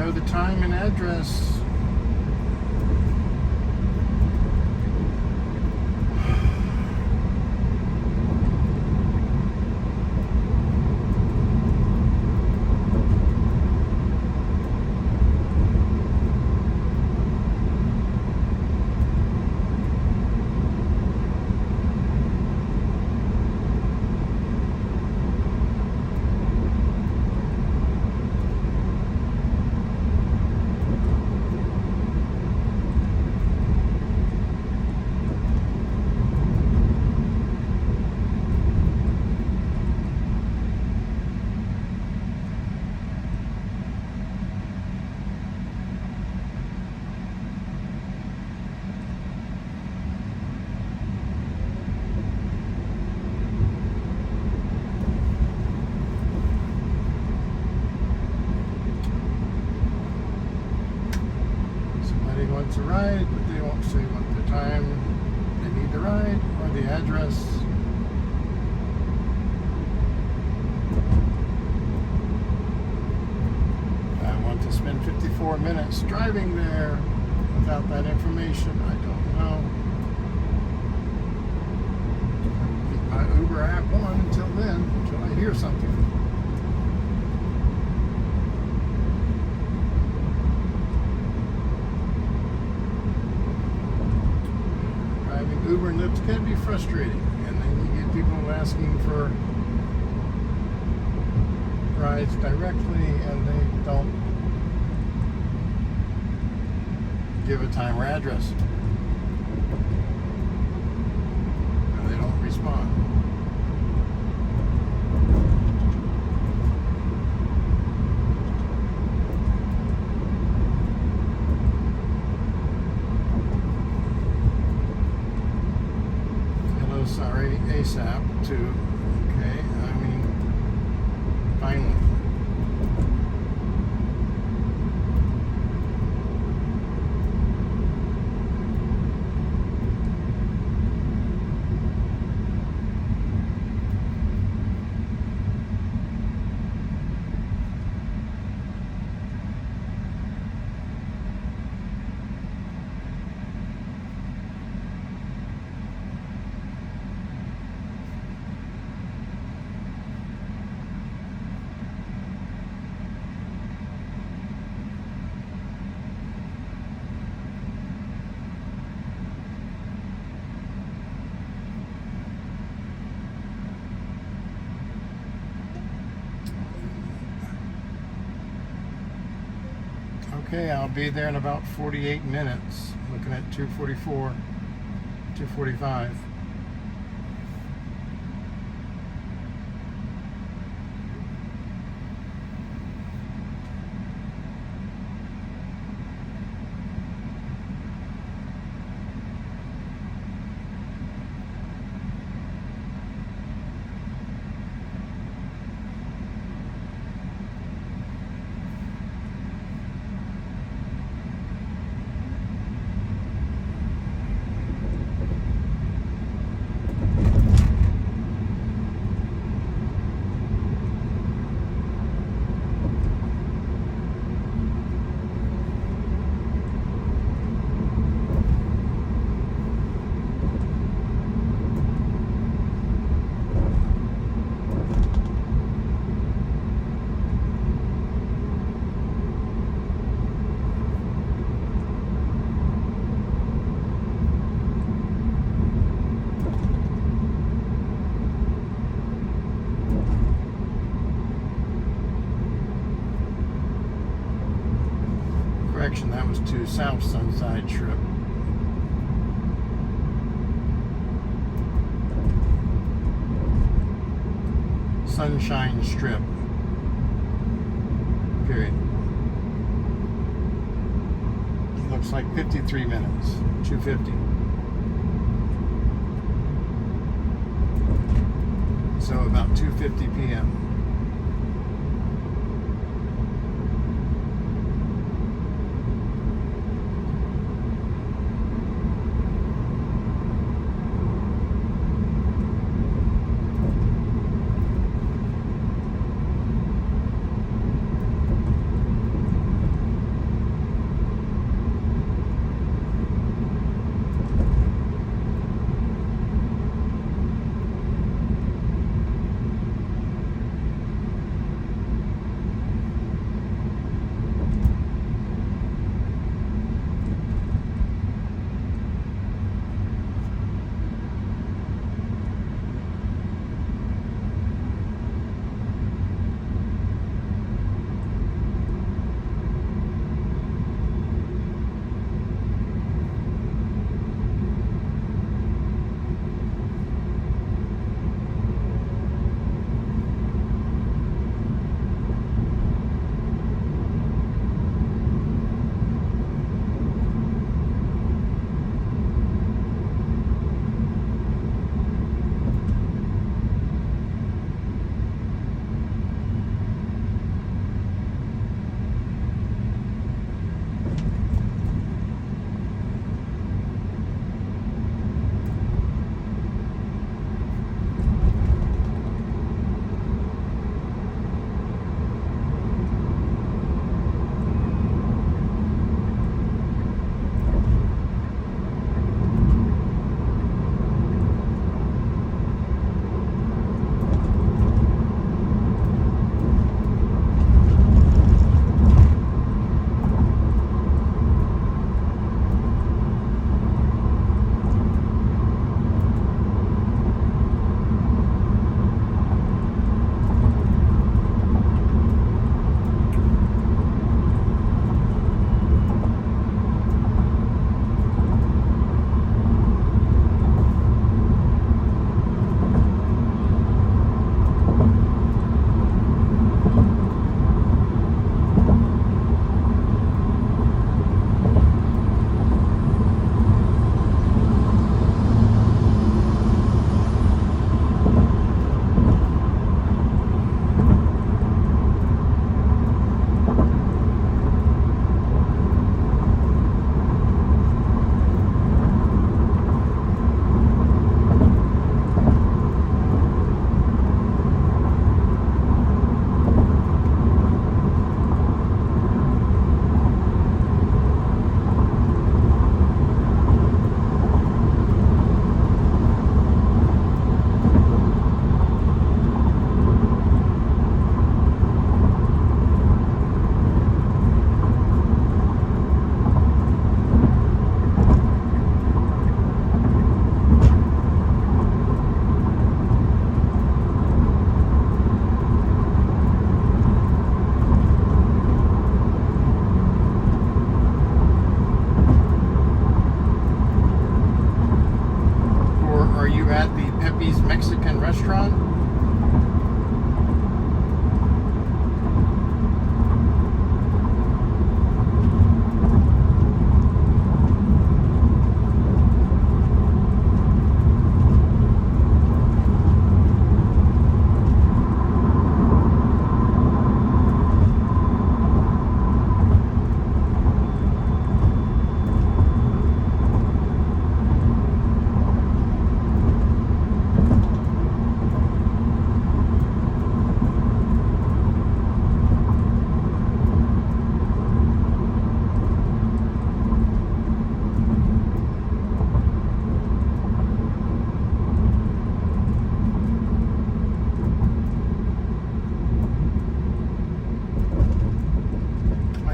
know the time and address. Wants a ride, but they won't say what the time they need the ride or the address. I want to spend 54 minutes driving there without that information. I don't know. Keep my Uber app on until then, until I hear something. Uber and Lyft can be frustrating, and then you get people asking for rides directly, and they don't give a time or address, and they don't respond. Sorry, ASAP too. Okay, I mean, finally. Okay, I'll be there in about 48 minutes. Looking at 2:44, 2:45. That was to South Sunside Strip. Sunshine Strip. Period. It looks like 53 minutes. 2:50. So about 2:50 p.m.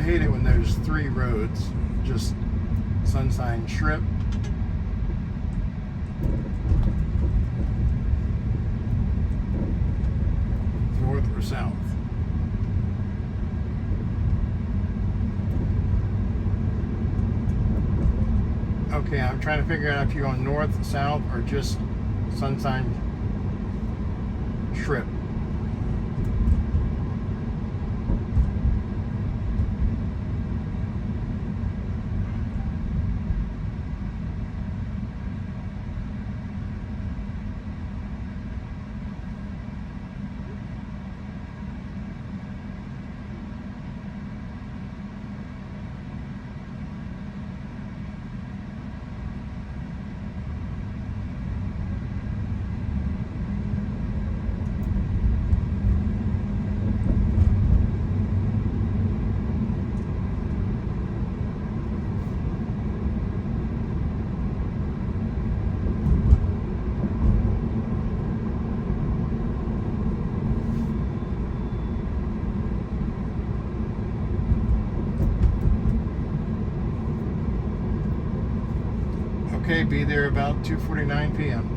hate it when there's 3 roads, just Sunshine Strip. North or south. Okay, I'm trying to figure out if you're going north, south, or just Sunshine Strip. Okay, be there about 2:49 p.m.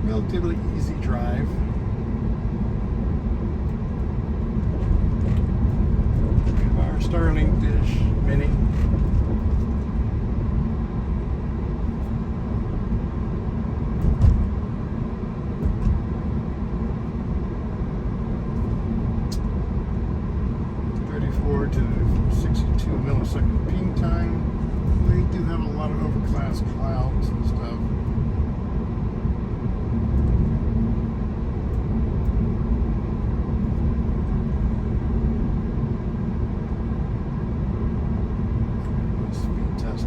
Relatively easy drive. We have our Starlink dish mini. To 62 millisecond ping time. We do have a lot of overcast clouds and stuff. Speed test.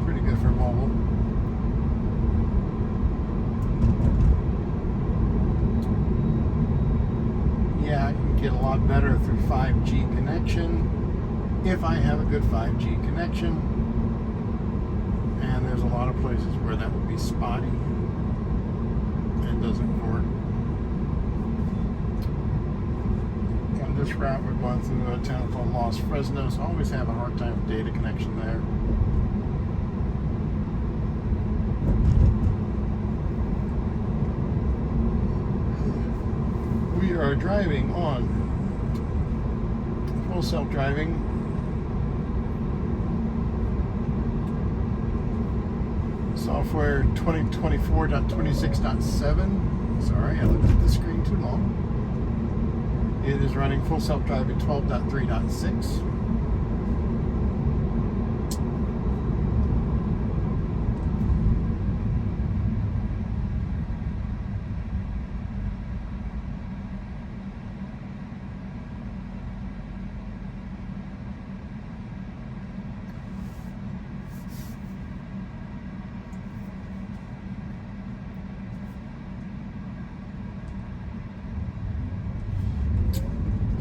Pretty good for mobile. Yeah, I can get a lot better through 5G connection if I have a good 5G connection, and there's a lot of places where that would be spotty and doesn't work. On this route we're going through a town called Los Fresnos. I always have a hard time with data connection there. We are driving on full self-driving. Software 2024.26.7. Sorry, I looked at the screen too long. It is running full self-driving 12.3.6.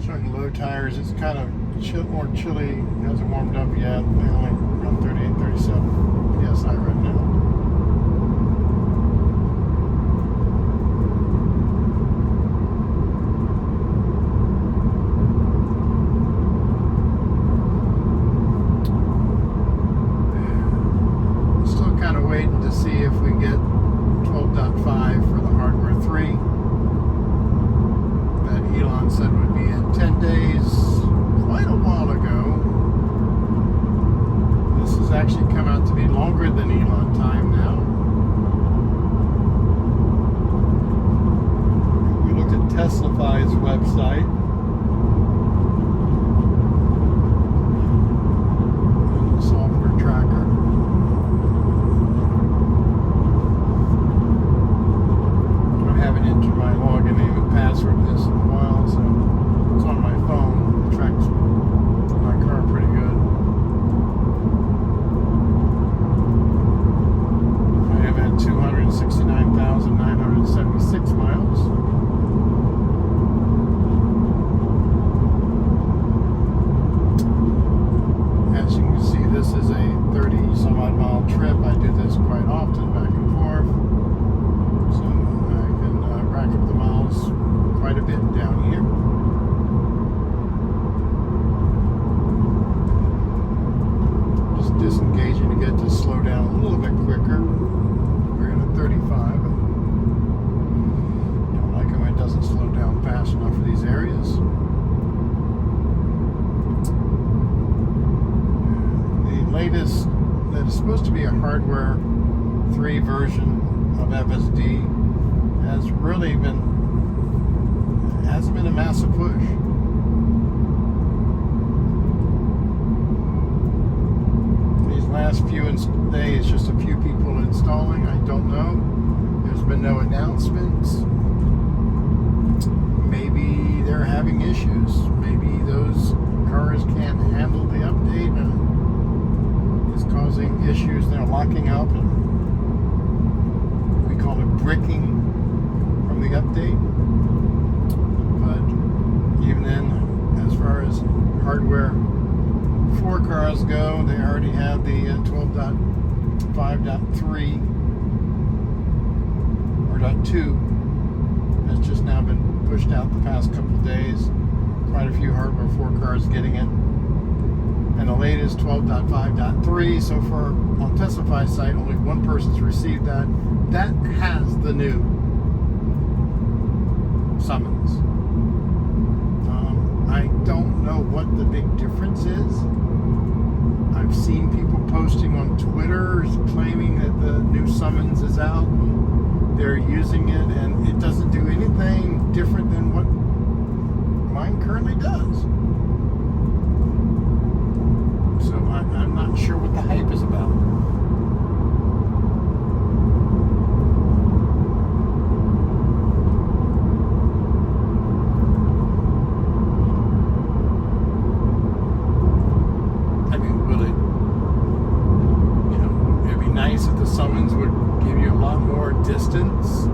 Showing low tires. It's kind of more chilly. It hasn't warmed up yet. They're only around 38, 37 PSI right now. Still kind of waiting to see if we get 12.5 for the hardware 3. That Elon said would be in 10 days, quite a while ago. This has actually come out to be longer than Elon time now. We looked at Teslafy's website. latest, that is supposed to be a hardware 3 version of FSD, has really hasn't been a massive push. These last few days, just a few people installing. I don't know. There's been no announcements. Maybe they're having issues. Maybe those cars can't handle the update and it's causing issues. They're locking up, and we call it bricking from the update. But even then, as far as hardware 4 cars go, they already have the 12.5.3 or .2 that's just now been pushed out the past couple of days. Quite a few hardware 4 cars getting it. And the latest 12.5.3 so far on Testify's site, only one person's received that. That has the new summons. I don't know what the big difference is. I've seen people posting on Twitter claiming that the new summons is out and they're using it, and it doesn't do anything different than what mine currently does. So I'm not sure what the hype is about. I mean, will it, it'd be nice if the summons would give you a lot more distance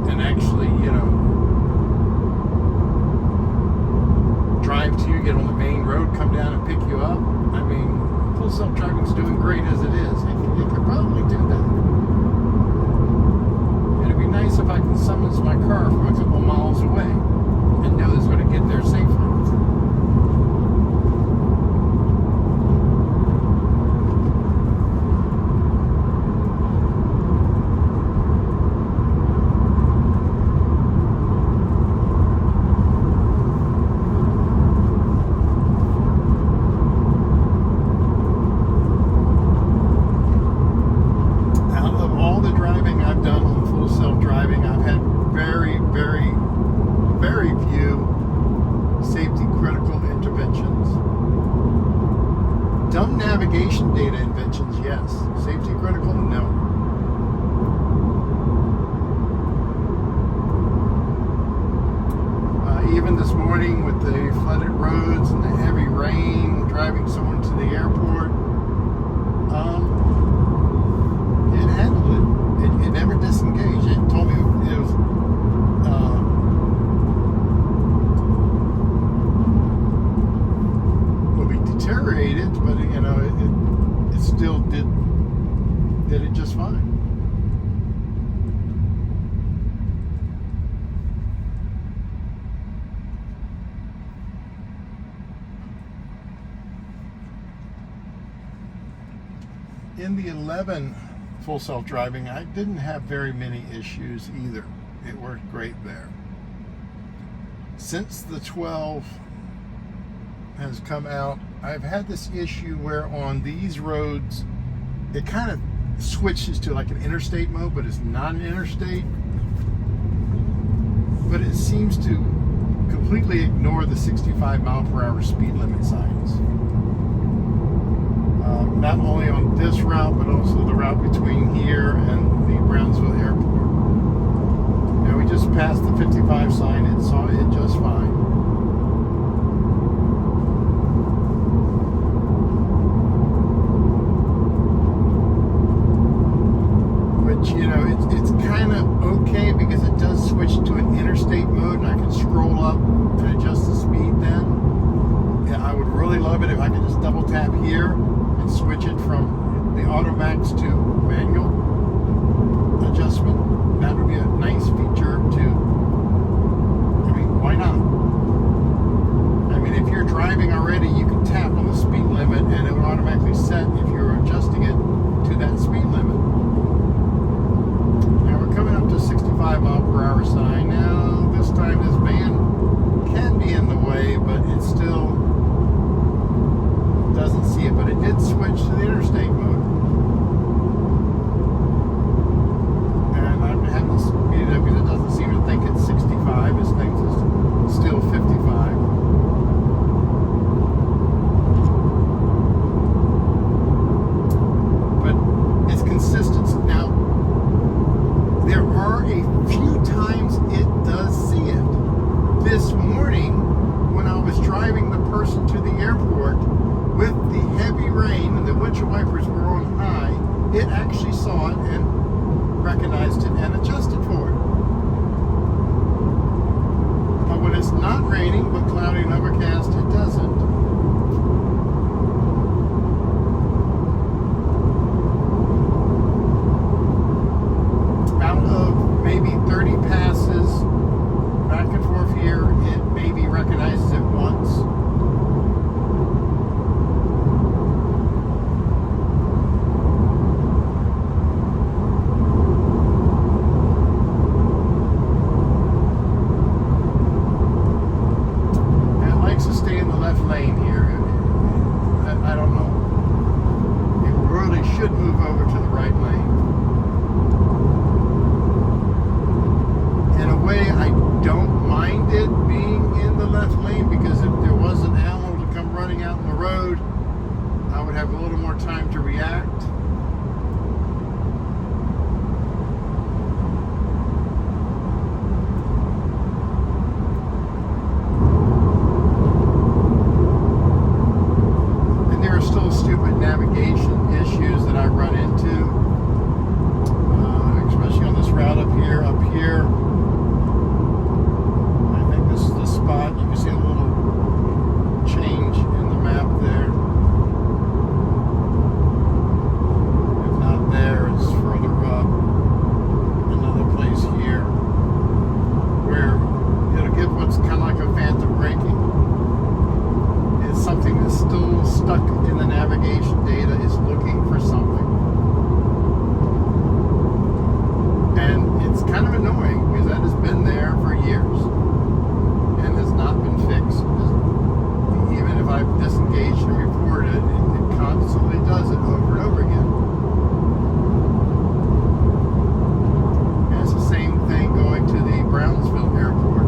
and actually, drive to you, get on the main road, come down and pick you up. I mean, full self-driving is doing great as it is. It could probably do that. It'd be nice if I can summons my car from a couple miles away and know it's going to get there safely. Dumb navigation data inventions, yes. Safety critical, no. Even this morning with the flooded roads and the heavy rain, driving someone to the airport, it handled it. It never disengaged. It told me it was deteriorated, but it still did it just fine. In the 11 full self-driving, I didn't have very many issues either. It worked great there. Since the 12 has come out, I've had this issue where on these roads it kind of switches to like an interstate mode, but it's not an interstate, but it seems to completely ignore the 65 mile per hour speed limit signs. Not only on this route, but also the route between here and the Brownsville airport. Now we just passed the 55 sign, it saw it just fine. It's kind of okay because it does switch to an interstate mode and I can scroll up and adjust the speed then. Yeah, I would really love it if I could just double tap here and switch it from the Automax to manual adjustment. That would be a nice feature too. I mean, why not? I mean, if you're driving already, you can tap on the speed limit and it would automatically set if you're adjusting it to that speed limit. Coming up to 65 mile per hour sign. Now, this time this van can be in the way, but it still this morning, when I was driving the person to the airport with the heavy rain and the windshield wipers were on high, it actually saw it and recognized it and adjusted for it. But when it's not raining but cloudy and overcast, it doesn't. Out of maybe 30 passes back and forth here, it maybe recognizes it once. Lane here. I don't know. It really should move over to the right lane. In a way, I don't mind it being in the left lane, because if there was an animal to come running out in the road, I would have a little more time to react. Navigation issues that I run into, especially on this route up here. I think this is the spot. You can see a little change in the map there. If not there, it's further up. Another place here where it'll give what's kind of like a phantom braking. It's something that's still stuck in the navigation data, is looking for something. And it's kind of annoying, because that has been there for years and has not been fixed. Even if I've disengaged and reported it, it constantly does it over and over again. And it's the same thing going to the Brownsville airport.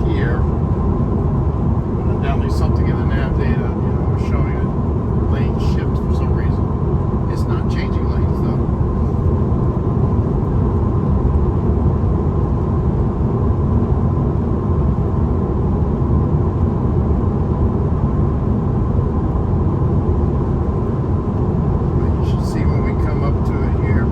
Here, but undoubtedly something in the nav data, showing a lane shift for some reason. It's not changing lanes though. But you should see when we come up to it here.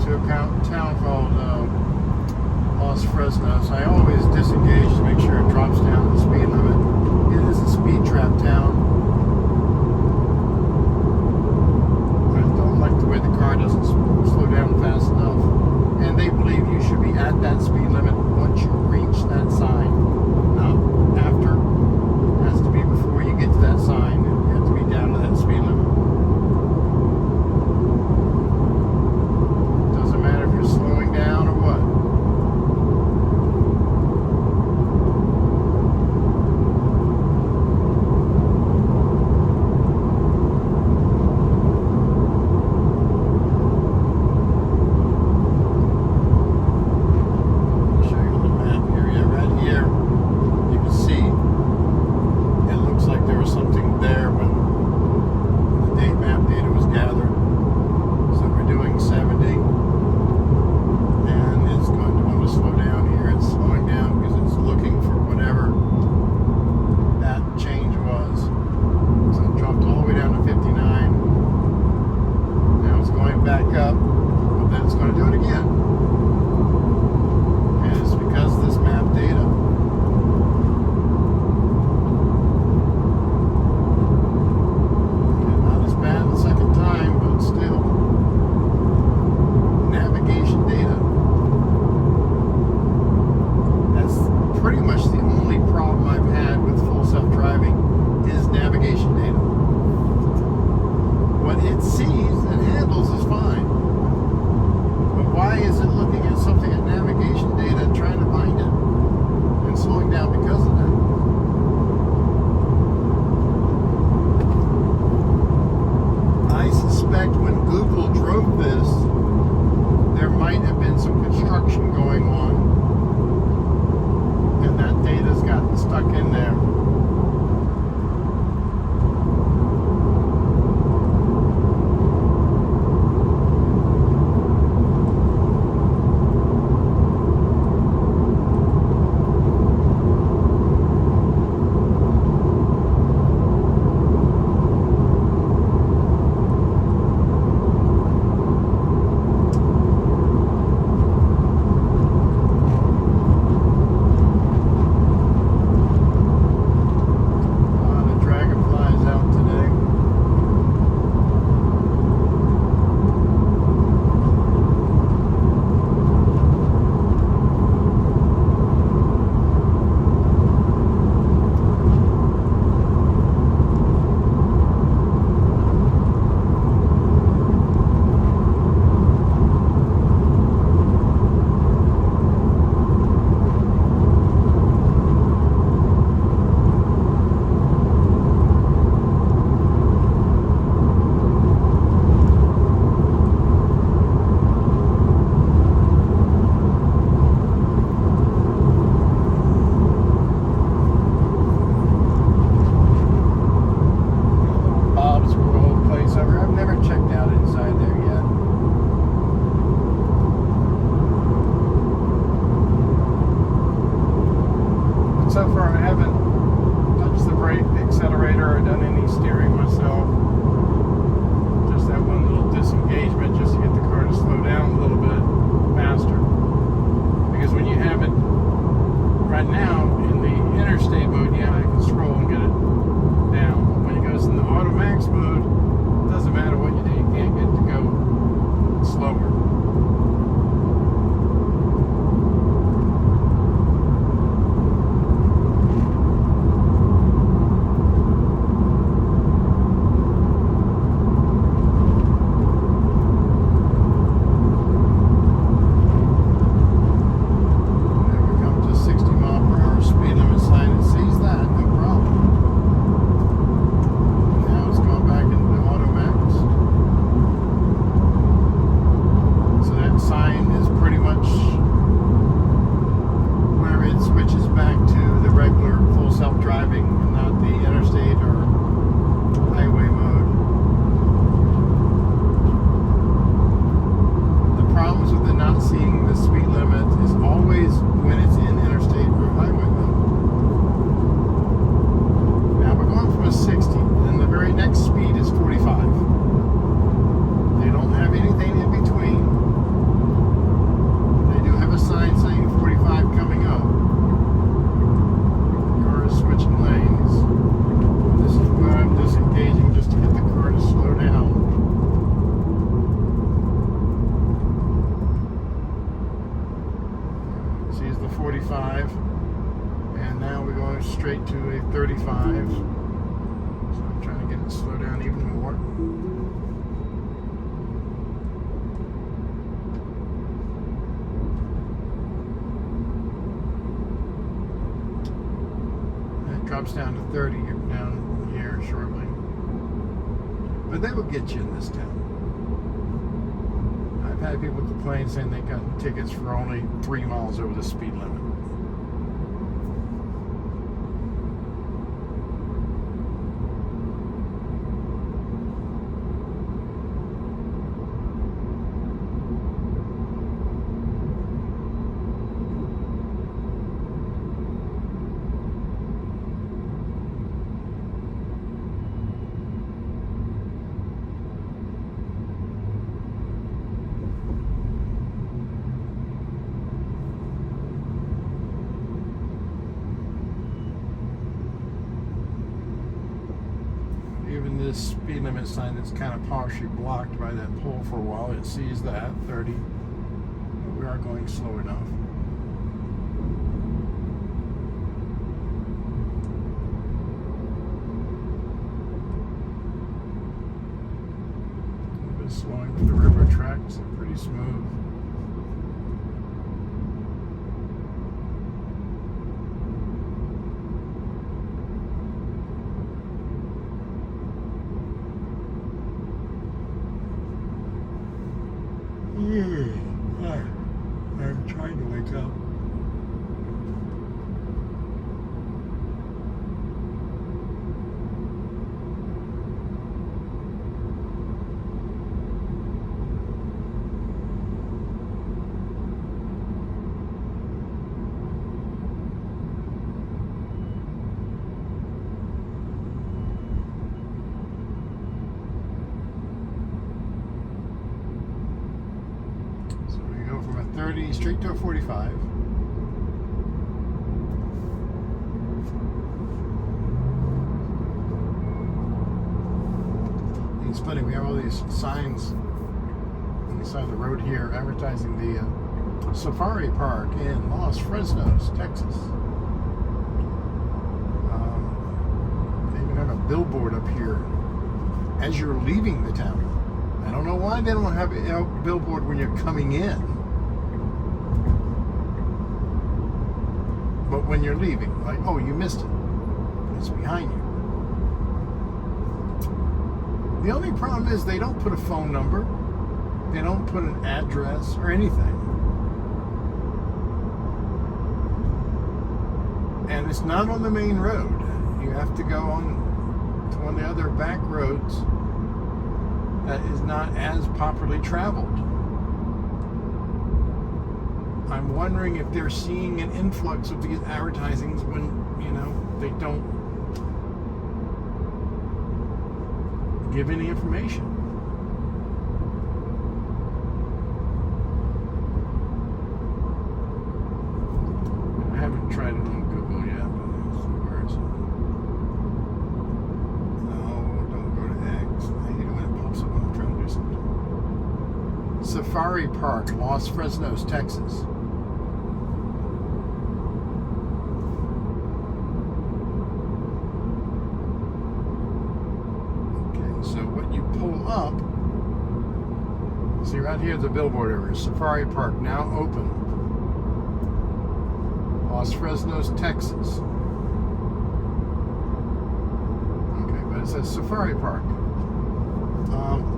To a town called Los Fresnos. I always disengage to make sure it drops down the speed limit. It is a speed trap town. I don't like the way the car doesn't slow down fast enough. And they believe you should be at that speed limit once you reach that sign, not after. It has to be before you get to that sign. You have to be down to that speed limit. Slowing down or what? back up, but then it's going to do it again. And it's because of this map data. And not as bad the second time, but still. Navigation data. That's pretty much the only problem I've had with full self-driving is navigation data. What it sees and handles is fine. But why is it looking at something at navigation data and trying to find it and slowing down because of that? I suspect when Google drove this, there might have been some construction going on, and that data's gotten stuck in there. So far I haven't touched the brake, the accelerator, or done any steering myself. Just that one little disengagement just to get the car to slow down a little bit faster. Because when you have it right now in the interstate mode, yeah, I can scroll and get it down. But when it goes in the auto max mode, it doesn't matter what you do, you can't get it to go slower. And now we're going straight to a 35. So I'm trying to get it to slow down even more. And it drops down to 30 down here shortly. But they will get you in this town. I've had people complain saying they got tickets for only 3 miles over the speed limit. limit sign that's kind of partially blocked by that pole for a while. It sees that, 30. But we are going slow enough. A little bit slowing with the river tracks, they're pretty smooth. I'm trying to wake up. From a 30 straight to a 45. It's funny, we have all these signs on the side of the road here advertising the Safari Park in Los Fresnos, Texas. They even have a billboard up here as you're leaving the town. I don't know why they don't have a billboard when you're coming in. But when you're leaving, like, oh, you missed it. It's behind you. The only problem is they don't put a phone number. They don't put an address or anything. And it's not on the main road. You have to go on to one of the other back roads that is not as popularly traveled. I'm wondering if they're seeing an influx of these advertisings when, you know, they don't give any information. I haven't tried it on Google yet, but where is it? No, don't go to X. I hate it when it pops up when I'm trying to do something. Safari Park, Los Fresnos, Texas. Up. See right here the billboard area, Safari Park now open. Los Fresnos, Texas. Okay, but it says Safari Park.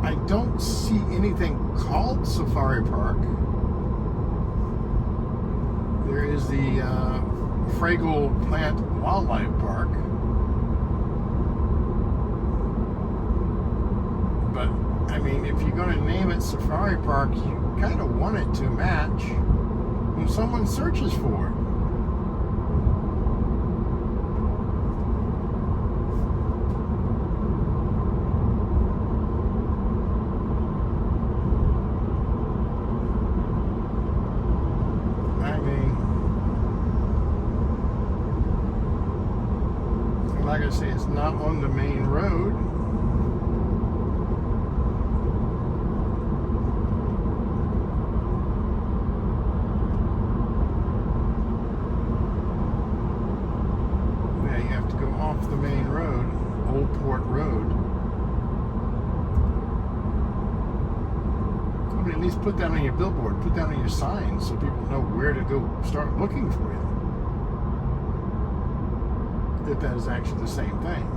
I don't see anything called Safari Park. There is the Fragile Plant Wildlife Park. But, I mean, if you're going to name it Safari Park, you kind of want it to match when someone searches for it. I mean, like I say, it's not on the main road. Off the main road, Old Port Road. I mean, at least put that on your billboard, put that on your sign so people know where to go start looking for you. If that is actually the same thing.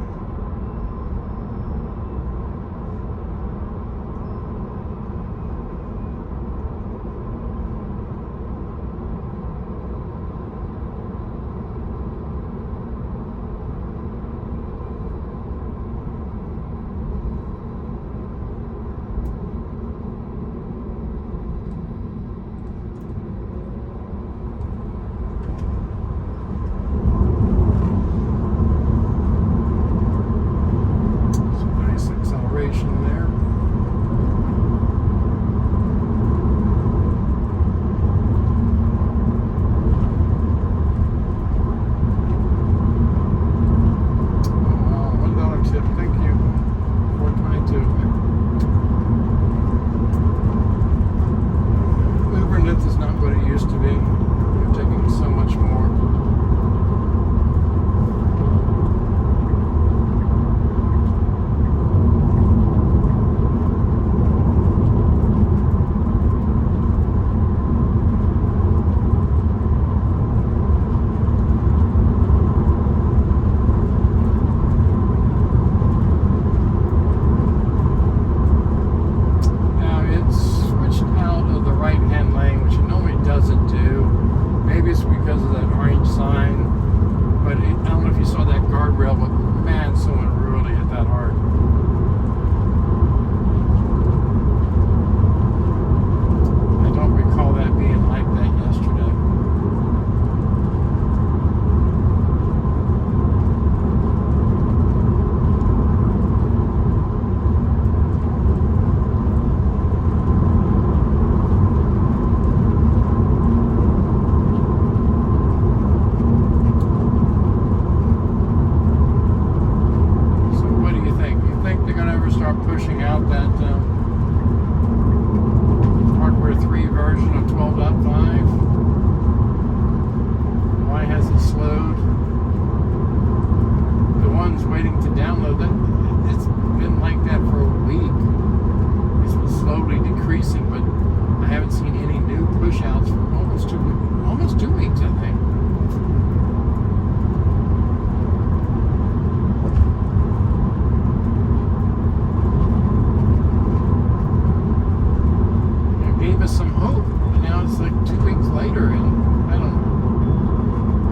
hope. And now it's like 2 weeks later, and I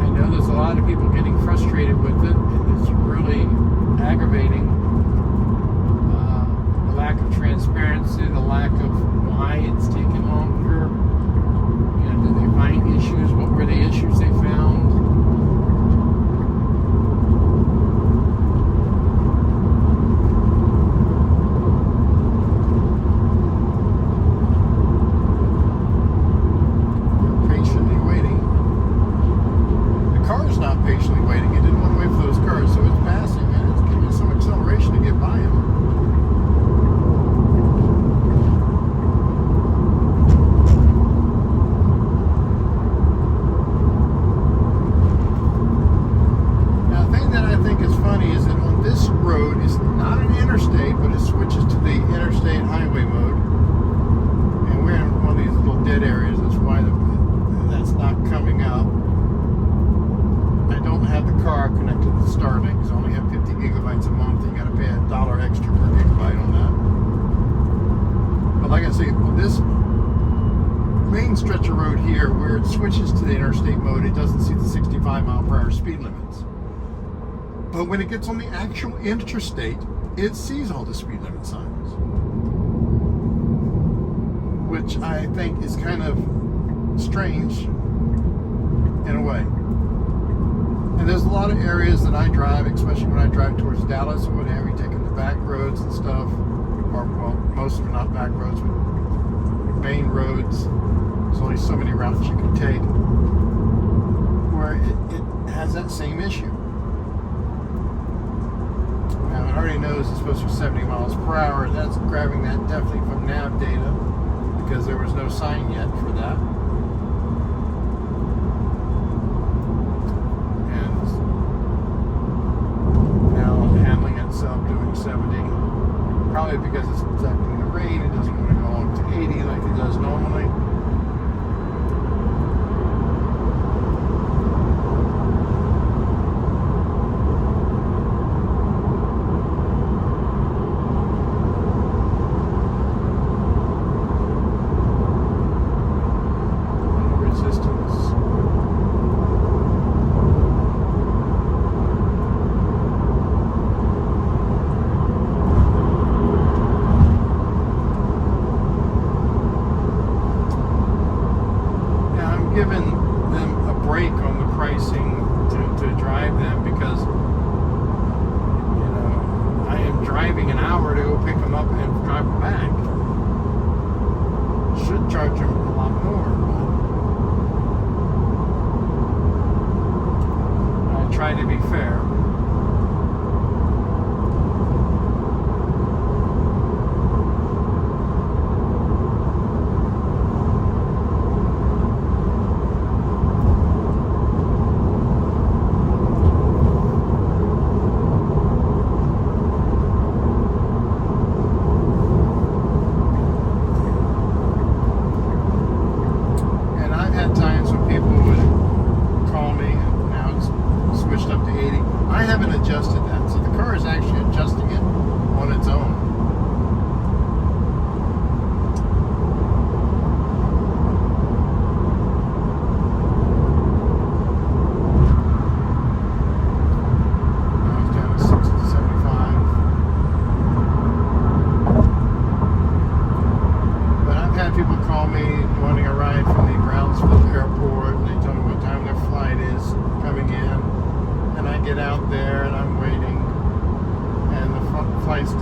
know there's a lot of people getting frustrated with it. It's really aggravating. The lack of transparency, the lack of why it's taken longer. You know, did they find issues? What were the issues they found? Connected to Starlink, so I only have 50 gigabytes a month. You got to pay $1 extra per gigabyte on that. But like I say, this main stretch of road here, where it switches to the interstate mode, it doesn't see the 65 mile per hour speed limits. But when it gets on the actual interstate, it sees all the speed limit signs, which I think is kind of strange in a way. And there's a lot of areas that I drive, especially when I drive towards Dallas or whatever, you're taking the back roads and stuff, or, well, most of them are not back roads, but main roads. There's only so many routes you can take, where it has that same issue. Now, it already knows it's supposed to be 70 miles per hour. That's grabbing that definitely from nav data, because there was no sign yet for that. Doing 70, probably because it's detecting the rain. It doesn't want to go up to 80 like it does normally. Giving them a break on the pricing to drive them, because you know, I am driving an hour to go pick them up and drive them back. Should charge them a lot more, but I try to be fair.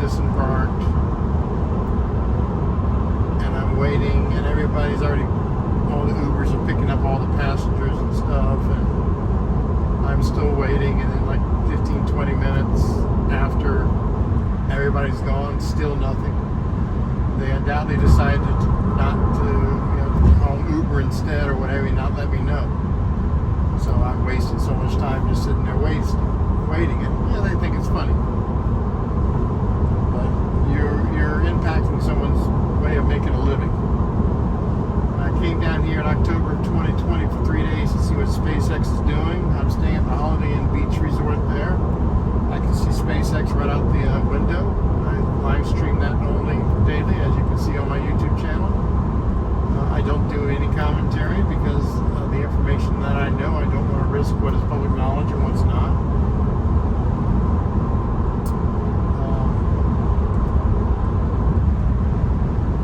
Disembarked, and I'm waiting, and everybody's already, all the Ubers are picking up all the passengers and stuff, and I'm still waiting, and then like 15-20 minutes after everybody's gone, still nothing. They undoubtedly decided not to, you know, call Uber instead or whatever, and not let me know. So I'm wasting so much time just sitting there waiting, and yeah, they think it's funny. You're impacting someone's way of making a living. I came down here in October of 2020 for 3 days to see what SpaceX is doing. I'm staying at the Holiday Inn Beach Resort there. I can see SpaceX right out the window. I live stream that only daily, as you can see on my YouTube channel. I don't risk, what is public knowledge and what's not.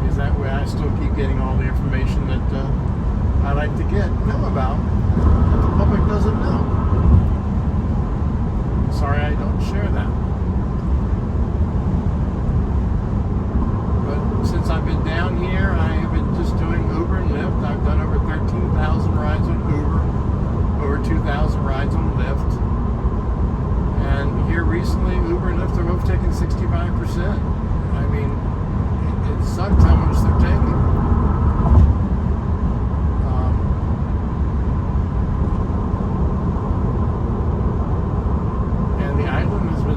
Because that way I still keep getting all the information that I like to know about, that the public doesn't know. Sorry I don't share that. But since I've been down here, I have been just doing Uber and Lyft. I've done over 13,000 rides on Uber, over 2,000 rides on Lyft. And here recently, Uber and Lyft are both taking 65%. I mean, it sucks how much they're taking.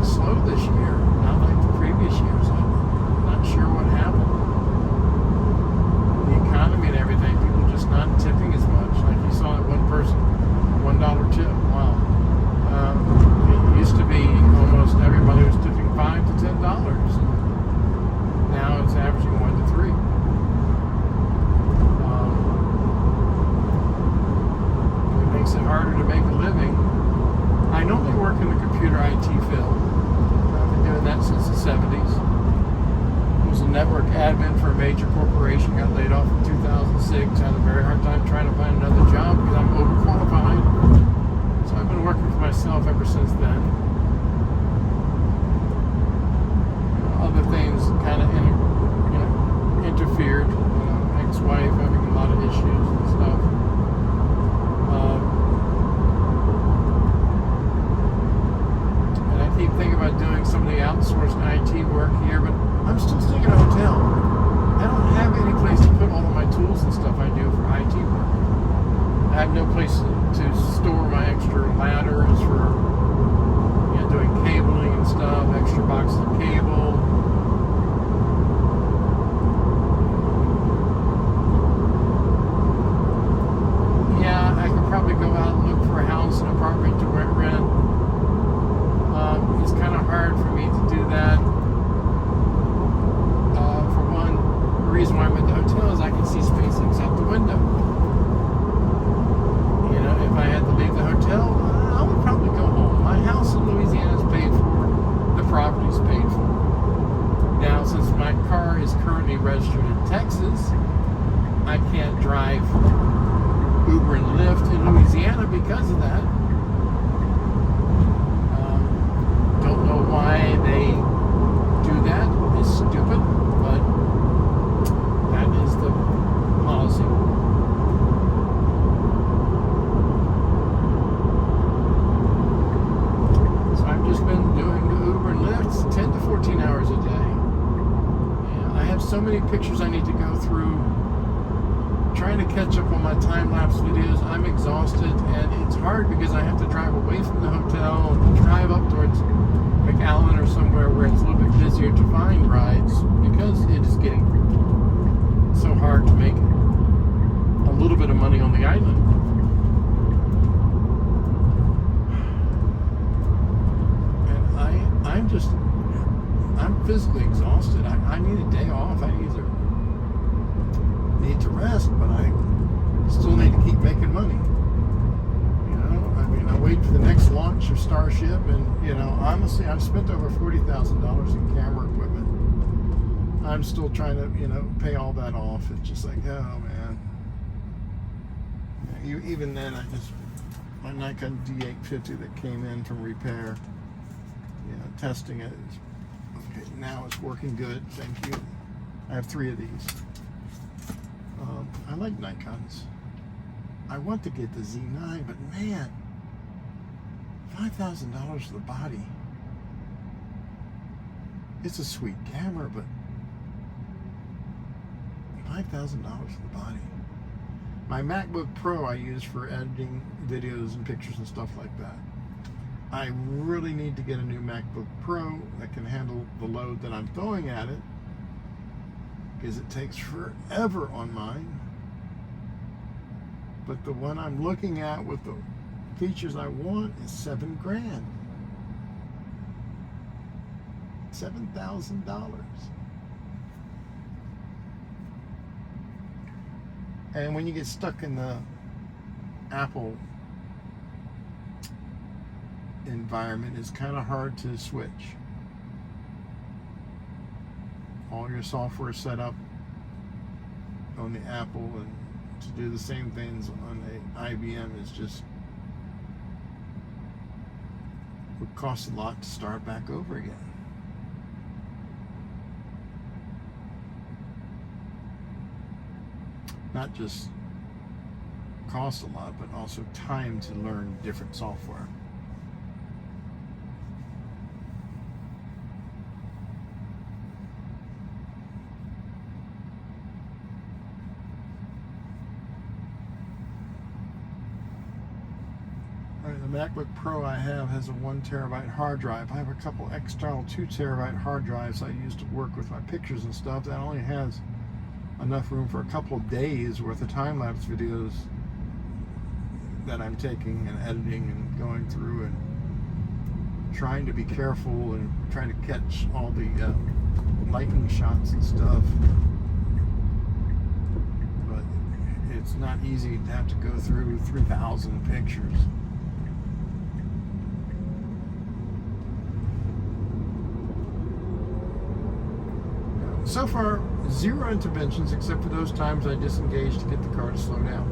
Slow this year, not like the previous years. I'm not sure what happened. The economy and everything, people just not tipping as much. Like you saw that one person, $1 tip. Wow. It used to be almost everybody was tipping $5 to $10. Now it's averaging 1 to 3. It makes it harder to make a living. I normally work in the computer IT field. Doing that since the 70s. I was a network admin for a major corporation, got laid off in 2006, had a very hard time trying to find another job because I'm overqualified. So I've been working for myself ever since then. Other things kind of interfered. Ex-wife having a lot of issues and stuff. Keep thinking about doing some of the outsourced IT work here, but I'm still staying in a hotel. I don't have any place to put all of my tools and stuff I do for IT work. I have no place to store my extra ladders for doing cabling and stuff, extra boxes of cable. Yeah, I could probably go out and look for a house, an apartment to rent. It's kind of hard for me to do that. For one, the reason why I'm at the hotel is I can see SpaceX out the window. If I had to leave the hotel, I would probably go home. My house in Louisiana is paid for. The property's paid for. Now, since my car is currently registered in Texas, I can't drive Uber and Lyft in Louisiana because of that. Don't know why they do that. It's stupid, but that is the policy. So I've just been doing the Uber and Lyft 10 to 14 hours a day. And I have so many pictures I need to go through. Trying to catch up on my time-lapse videos. I'm exhausted, and it's hard because I have to drive away from the hotel and drive up towards McAllen or somewhere where it's a little bit busier to find rides because it is getting so hard to make a little bit of money on the island. And I'm physically exhausted. I need a day off. I need to rest, but I still need to keep making money. I wait for the next launch of Starship, and honestly, I've spent over $40,000 in camera equipment. I'm still trying to pay all that off. It's just like, oh man. Even then, my Nikon D850 that came in from repair, testing it. Okay, now it's working good. Thank you. I have 3 of these. I like Nikons. I want to get the Z9, but man, $5,000 for the body. It's a sweet camera, but $5,000 for the body. My MacBook Pro I use for editing videos and pictures and stuff like that. I really need to get a new MacBook Pro that can handle the load that I'm throwing at it, because it takes forever on mine. But the one I'm looking at with the features I want is $7,000. $7,000. And when you get stuck in the Apple environment is kind of hard to switch. All your software set up on the Apple and to do the same things on the IBM is just would cost a lot to start back over again. Not just cost a lot, but also time to learn different software. The MacBook Pro I have has a 1 terabyte hard drive. I have a couple external 2 terabyte hard drives I use to work with my pictures and stuff. That only has enough room for a couple of days worth of time-lapse videos that I'm taking and editing and going through and trying to be careful and trying to catch all the lightning shots and stuff. But it's not easy to have to go through 3,000 pictures. So far, 0 interventions except for those times I disengaged to get the car to slow down.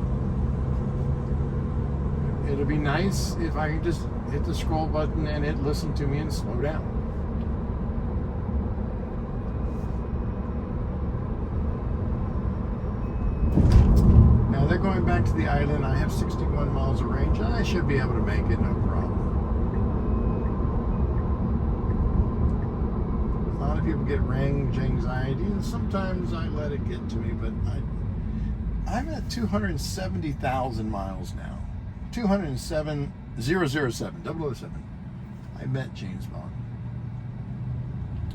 It'd be nice if I could just hit the scroll button and it listened to me and slow down. Now they're going back to the island. I have 61 miles of range and I should be able to make it, no problem. A lot of people get range anxiety and sometimes I let it get to me, but I'm at 270,000 miles now. 207, 007. I met James Bond.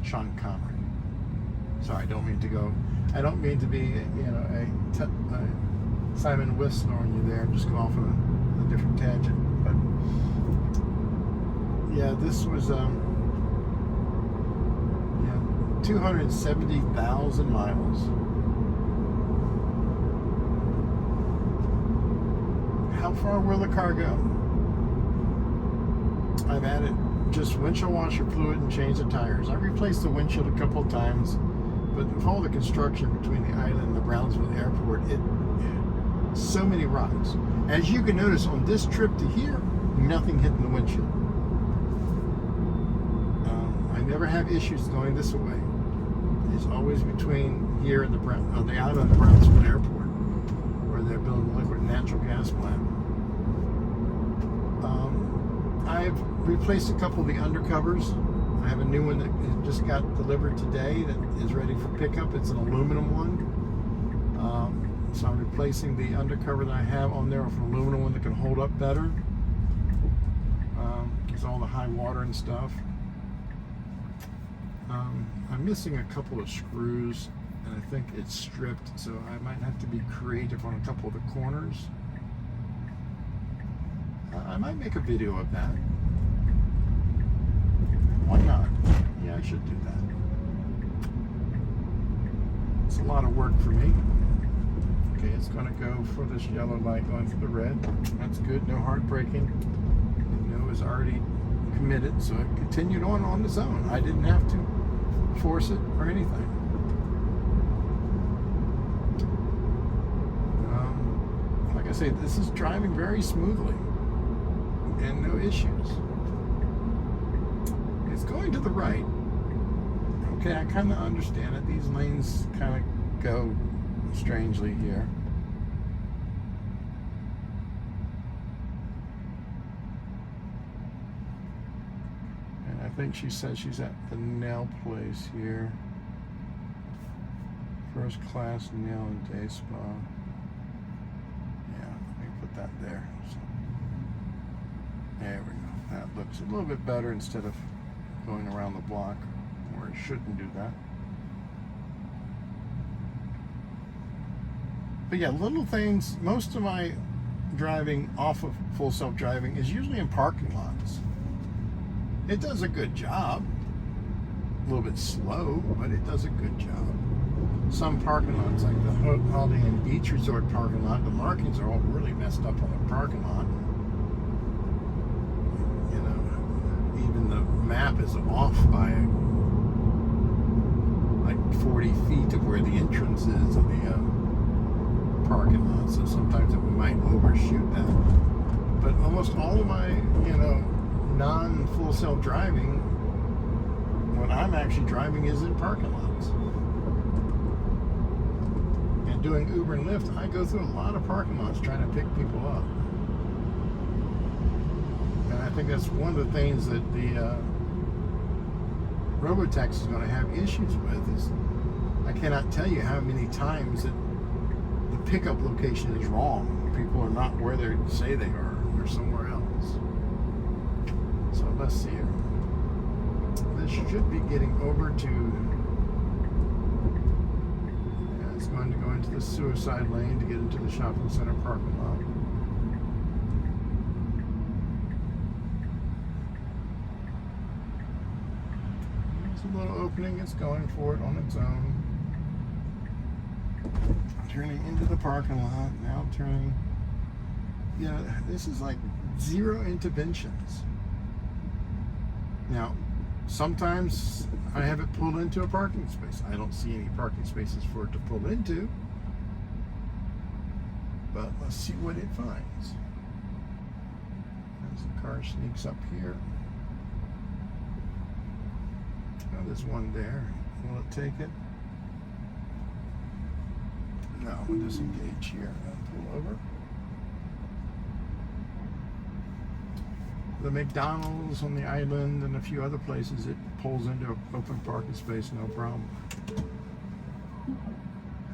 Sean Connery. Sorry, I don't mean to be, a Simon Whistler on you there and just go off on a different tangent. But yeah, this was 270,000 miles. How far will the car go? I've added just windshield washer fluid and changed the tires. I've replaced the windshield a couple of times, but with all the construction between the island and the Brownsville airport, so many rocks. As you can notice on this trip to here, nothing hitting the windshield. I never have issues going this way. It's always between here and the island and the Brownsville airport, where they're building a liquid natural gas plant. I've replaced a couple of the undercovers. I have a new one that just got delivered today that is ready for pickup. It's an aluminum one. So I'm replacing the undercover that I have on there with an aluminum one that can hold up better. Because all the high water and stuff. I'm missing a couple of screws and I think it's stripped, so I might have to be creative on a couple of the corners. I might make a video of that. Why not? Yeah, I should do that. It's a lot of work for me. Okay, it's going to go for this yellow light going for the red. That's good, no hard braking. It was already committed, so it continued on its own. I didn't have to force it or anything. Like I say, this is driving very smoothly and no issues. It's going to the right. Okay, I kind of understand it. These lanes kind of go strangely here. And I think she says she's at the nail place here. First class nail and day spa. Yeah, let me put that there. So, there we go. That looks a little bit better instead of going around the block where it shouldn't do that. But yeah, little things. Most of my driving off of full self-driving is usually in parking lots. It does a good job. A little bit slow, but it does a good job. Some parking lots, like the Holiday Inn Beach Resort parking lot, the markings are all really messed up on the parking lot. You know, even the map is off by like 40 feet of where the entrance is of the parking lot. So sometimes we might overshoot that. But almost all of my, non-full self driving, when I'm actually driving, is in parking lots. And doing Uber and Lyft, I go through a lot of parking lots trying to pick people up. And I think that's one of the things that the Robotaxi is going to have issues with. Is I cannot tell you how many times that the pickup location is wrong. People are not where they say they are. They're somewhere else. So let's see here. This should be getting over to... it's going to go into the suicide lane to get into the shopping center parking lot. There's a little opening. It's going for it on its own. Turning into the parking lot. Now turning... this is like 0 interventions. Now, sometimes I have it pulled into a parking space. I don't see any parking spaces for it to pull into. But let's see what it finds. As the car sneaks up here. Oh, there's one there. Will it take it? No, we'll disengage here and pull over. The McDonald's on the island and a few other places, it pulls into an open parking space, no problem.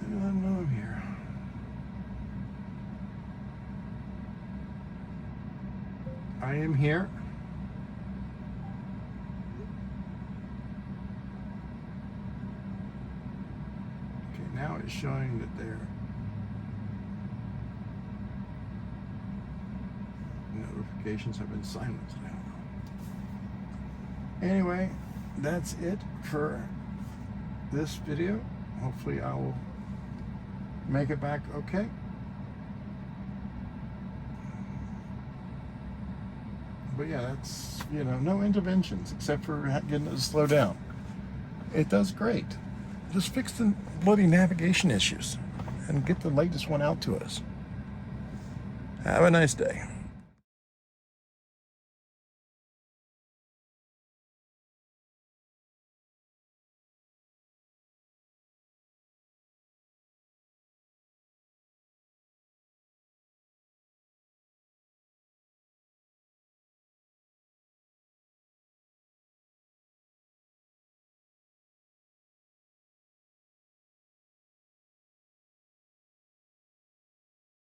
And I know I'm here. I am here. Okay, now it's showing that they're notifications have been silenced now. Anyway, that's it for this video. Hopefully I will make it back okay. But yeah, that's, no interventions except for getting it to slow down. It does great. Just fix the bloody navigation issues and get the latest one out to us. Have a nice day.